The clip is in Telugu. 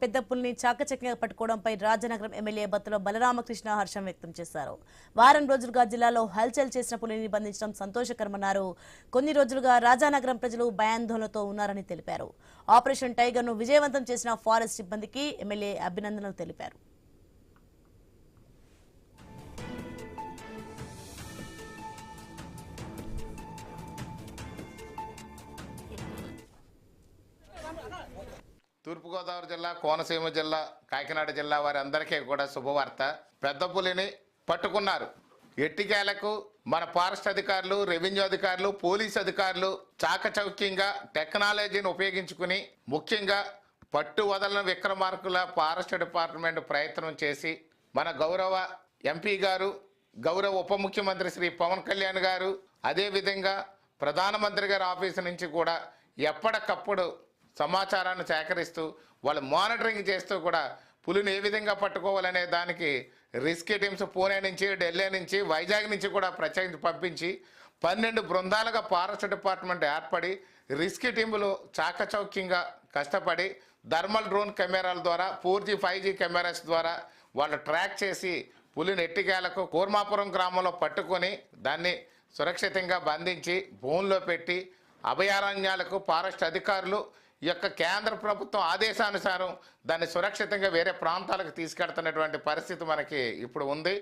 పెద్ద పులిని చాకచక్యంగా పట్టుకోవడంపై రాజనగరం ఎమ్మెల్యే బత్తుల బలరామకృష్ణ హర్షం వ్యక్తం చేశారు. వారం రోజులుగా జిల్లాలో హల్చల్ చేసిన పులిని బంధించడం సంతోషకరమన్నారు. కొన్ని రోజులుగా రాజానగరం ప్రజలు భయాందోళనతో ఉన్నారని తెలిపారు. ఆపరేషన్ టైగర్ ను విజయవంతం చేసిన ఫారెస్ట్ సిబ్బందికి ఎమ్మెల్యే అభినందనలు తెలిపారు. తూర్పుగోదావరి జిల్లా, కోనసీమ జిల్లా, కాకినాడ జిల్లా వారి అందరికీ కూడా శుభవార్త. పెద్ద పులిని పట్టుకున్నారు. ఎట్టికేలకు మన ఫారెస్ట్ అధికారులు, రెవెన్యూ అధికారులు, పోలీస్ అధికారులు చాకచౌక్యంగా టెక్నాలజీని ఉపయోగించుకుని ముఖ్యంగా పట్టు వదలని విక్రమార్కుల ఫారెస్ట్ డిపార్ట్మెంట్ ప్రయత్నం చేసి మన గౌరవ ఎంపీ గారు, గౌరవ ఉప ముఖ్యమంత్రి శ్రీ పవన్ కళ్యాణ్ గారు, అదేవిధంగా ప్రధానమంత్రి గారి ఆఫీసు నుంచి కూడా ఎప్పటికప్పుడు సమాచారాన్ని సేకరిస్తూ వాళ్ళు మానిటరింగ్ చేస్తూ కూడా పులిని ఏ విధంగా పట్టుకోవాలనే దానికి రెస్క్యూ టీమ్స్ పూణే నుంచి, ఢిల్లీ నుంచి, వైజాగ్ నుంచి కూడా ప్రత్యేకించి పంపించి 12 బృందాలుగా ఫారెస్ట్ డిపార్ట్మెంట్ ఏర్పడి రెస్క్యూ టీములు చాకచౌక్యంగా కష్టపడి థర్మల్ డ్రోన్ కెమెరాల ద్వారా 4G 5G కెమెరాస్ ద్వారా వాళ్ళు ట్రాక్ చేసి పులిని ఎట్టికేలకు కూర్మాపురం గ్రామంలో పట్టుకొని దాన్ని సురక్షితంగా బంధించి భూమిలో పెట్టి అభయారణ్యాలకు ఫారెస్ట్ అధికారులు ఈ యొక్క కేంద్ర ప్రభుత్వం ఆదేశానుసారం దాన్ని సురక్షితంగా వేరే ప్రాంతాలకు తీసుకెళ్తున్నటువంటి పరిస్థితి మనకి ఇప్పుడు ఉంది.